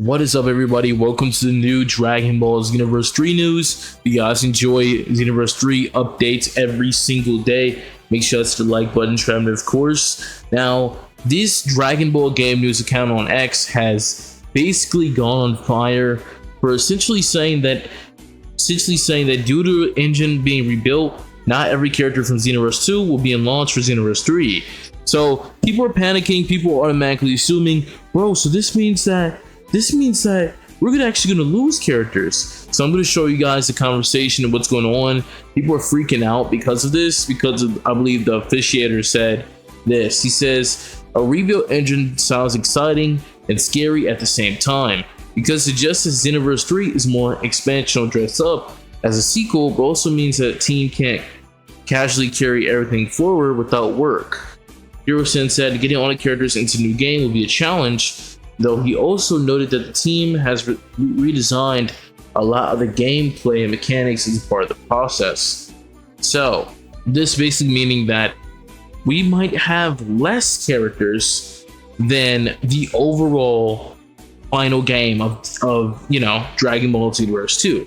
What is up, everybody? Welcome to the new Dragon Ball Xenoverse 3 news. If you guys enjoy Xenoverse 3 updates every single day, make sure that's the like button, Trevor, of course. Now, this Dragon Ball game news account on X has basically gone on fire for essentially saying that due to the engine being rebuilt, not every character from Xenoverse 2 will be in launch for Xenoverse 3. So people are panicking, people are automatically assuming, bro, so this means that we're actually gonna lose characters. So I'm gonna show you guys the conversation and what's going on. People are freaking out because of this, because of, I believe the officiator said this. He says, a rebuilt engine sounds exciting and scary at the same time, because it just as Xenoverse 3 is more expansional dressed up as a sequel, but also means that a team can't casually carry everything forward without work. Hiro-sen said getting all the characters into the new game will be a challenge, though he also noted that the team has redesigned a lot of the gameplay and mechanics as part of the process. So this basically meaning that we might have less characters than the overall final game of Dragon Ball Xenoverse 2,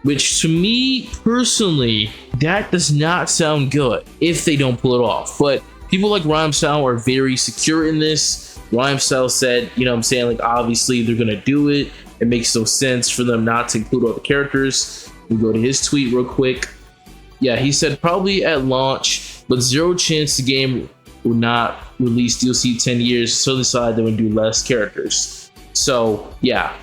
which to me personally, that does not sound good if they don't pull it off. But people like Rhymestyle are very secure in this. Rhymestyle said, like obviously they're gonna do it. It makes no sense for them not to include all the characters. We go to his tweet real quick. Yeah, he said probably at launch, but zero chance the game will not release DLC 10 years, so decide they would do less characters. So yeah,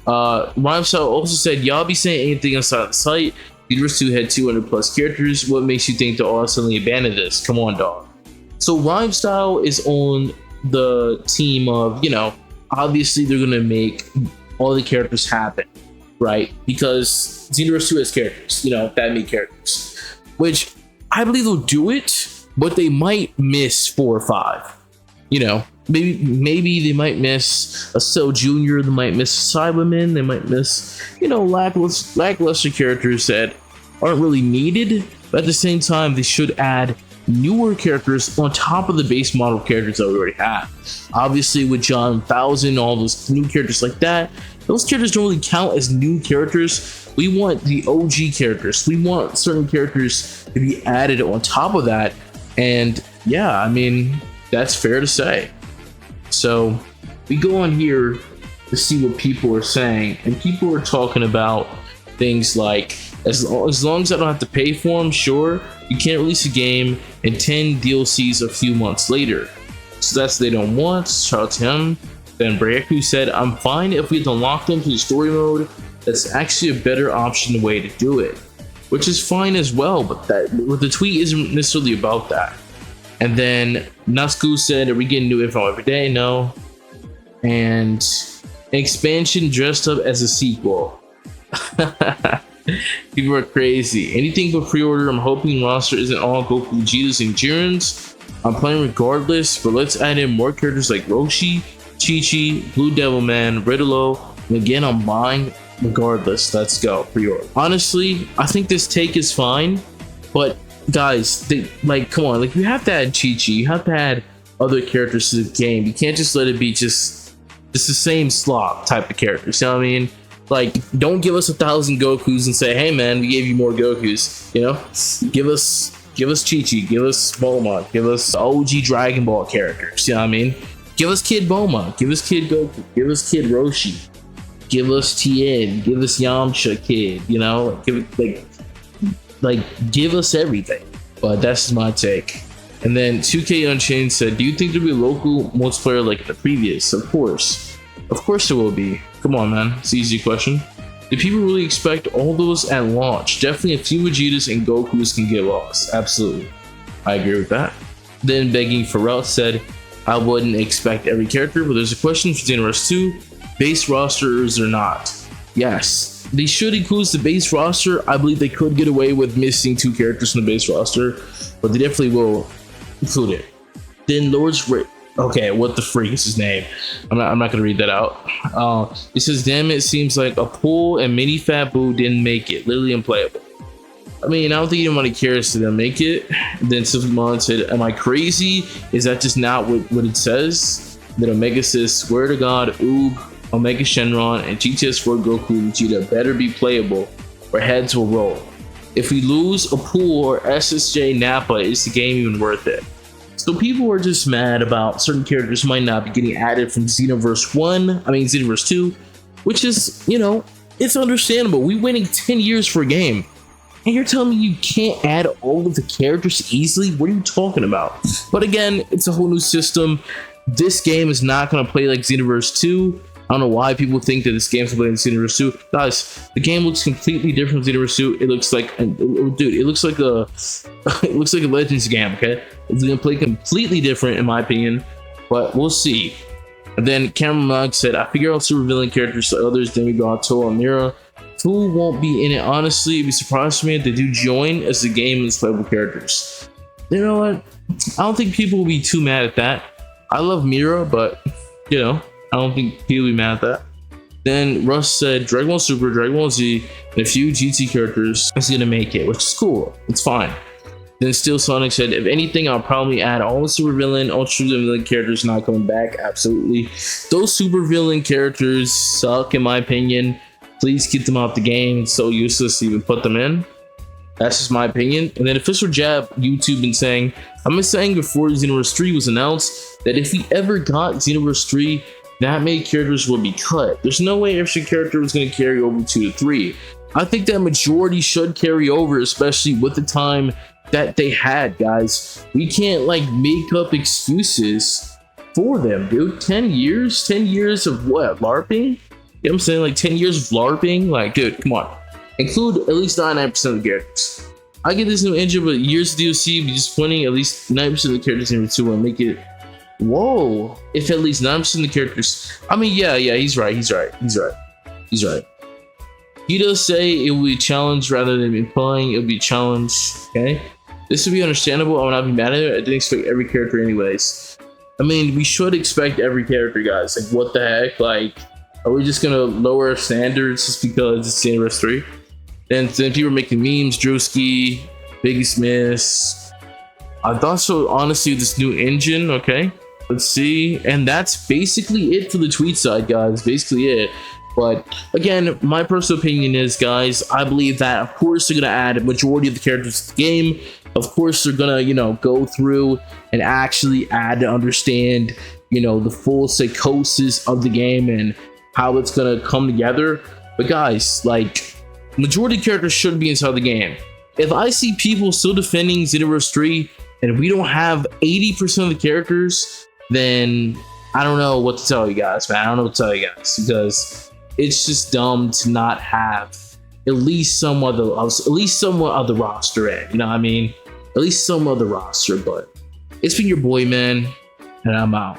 Rhymestyle also said, y'all be saying anything outside the site. Xenoverse 2 had 200 plus characters. What makes you think they'll all suddenly abandon this? Come on, dog. So Rhymestyle is on the team of, obviously they're gonna make all the characters happen, right? Because Xenoverse 2 has characters, that many characters, which I believe they'll do it, but they might miss 4 or 5. Maybe they might miss a Cell Jr., they might miss Cybermen, they might miss, lackluster characters that aren't really needed, but at the same time, they should add newer characters on top of the base model characters that we already have. Obviously, with John 1000, all those new characters like that, those characters don't really count as new characters. We want the OG characters. We want certain characters to be added on top of that. And yeah, I mean, that's fair to say. So we go on here to see what people are saying, and people are talking about things like, as long as I don't have to pay for them, sure, you can't release a game and 10 DLCs a few months later. So that's what they don't want. Shout out to him. Then Breaku said, I'm fine if we have to unlock them through the story mode. That's actually a better option way to do it, which is fine as well, but the tweet isn't necessarily about that. And then Natsuku said, are we getting new info every day? No. And expansion dressed up as a sequel. People are crazy. Anything but pre-order. I'm hoping roster isn't all Goku, Vegeta's, and Jiren's. I'm playing regardless, but let's add in more characters like Roshi, Chi-Chi, Blue Devil Man, Ridolo, and again, I'm buying regardless. Let's go, pre-order. Honestly, I think this take is fine, but guys, come on, you have to add Chi-Chi, you have to add other characters to the game. You can't just let it be just the same slop type of characters, you know what I mean? Don't give us 1,000 Gokus and say, hey man, we gave you more Gokus, Give us Chi-Chi, give us Bulma, give us OG Dragon Ball characters, you know what I mean? Give us Kid Bulma, give us Kid Goku, give us Kid Roshi, give us Tien, give us Yamcha Kid, give us everything. But that's my take. And then 2K Unchained said, do you think there'll be a local multiplayer like the previous? Of course there will be. Come on, man, it's an easy question. Do people really expect all those at launch? Definitely a few Vegetas and Gokus can get lost. Absolutely, I agree with that. Then Begging for Route said, I wouldn't expect every character, but there's a question for Xenoverse 2, base rosters or not. Yes, they should include the base roster. I believe they could get away with missing 2 characters from the base roster, but they definitely will include it. Then okay, what the freak is his name? I'm not gonna read that out. It says, damn, it seems like a pool and mini Fat Boo didn't make it. Literally unplayable. I mean, I don't think anybody cares to them make it. Then Silvermon said, am I crazy? Is that just not what it says? Then Omega says, swear to God, Oog, Omega Shenron, and GTS 4 Goku and Vegeta better be playable, or heads will roll. If we lose a Pool or SSJ Nappa, is the game even worth it? So people are just mad about certain characters might not be getting added from Xenoverse 2, which is, you know, it's understandable. We waiting 10 years for a game, and you're telling me you can't add all of the characters easily? What are you talking about? But again, it's a whole new system. This game is not going to play like Xenoverse 2. I don't know why people think that this game's playing Xenoverse 2. Guys, the game looks completely different from Xenoverse 2. It looks like, dude, it looks like a, it looks like a Legends game. Okay, it's gonna play completely different in my opinion, but we'll see. And then Cameron Mug said, "I figure out super villain characters to others. Then we got Toa and Mira. Who won't be in it? Honestly, it'd be surprised to me if they do join as the game and playable characters." You know what? I don't think people will be too mad at that. I love Mira, but you know, I don't think people will be mad at that. Then Russ said Dragon Ball Super, Dragon Ball Z, and a few GT characters is gonna make it, which is cool. It's fine. Then Steel Sonic said, if anything, I'll probably add all the super villain, ultra villain characters not coming back. Absolutely. Those super villain characters suck in my opinion. Please get them out the game. It's so useless to even put them in. That's just my opinion. And then Official Jab YouTube been saying, I've been saying before Xenoverse 3 was announced that if we ever got Xenoverse 3, that many characters will be cut. There's no way extra character was going to carry over 2 to 3. I think that majority should carry over, especially with the time that they had, guys. We can't like make up excuses for them, dude. 10 years of what, LARPing? You know what I'm saying? Like 10 years of LARPing? Like, dude, come on. Include at least 99% of the characters. I get this new engine, but years of DLC be just pointing at least 90% of the characters in 2 and make it. Whoa, if at least 9% of the characters. I mean, yeah, he's right. He does say it will be a challenge rather than implying it will be a challenge. Okay, this would be understandable. I would not be mad at it. I didn't expect every character anyways. I mean, we should expect every character, guys. Like, what the heck? Like, are we just gonna lower our standards just because it's Xenoverse 3? Then people are making memes. Drewski, Biggest Miss. I thought so, honestly, this new engine. Okay, let's see. And that's basically it for the tweet side, guys. Basically it. But again, my personal opinion is, guys, I believe that of course they're gonna add a majority of the characters to the game. Of course they're gonna, you know, go through and actually add to understand, you know, the full psychosis of the game and how it's gonna come together. But guys, like, majority of characters should be inside the game. If I see people still defending Xenoverse 3 and we don't have 80% of the characters, then I don't know what to tell you guys, man. I don't know what to tell you guys, because it's just dumb to not have at least somewhat of the roster in. You know what I mean? At least some of the roster. But it's been your boy, man, and I'm out.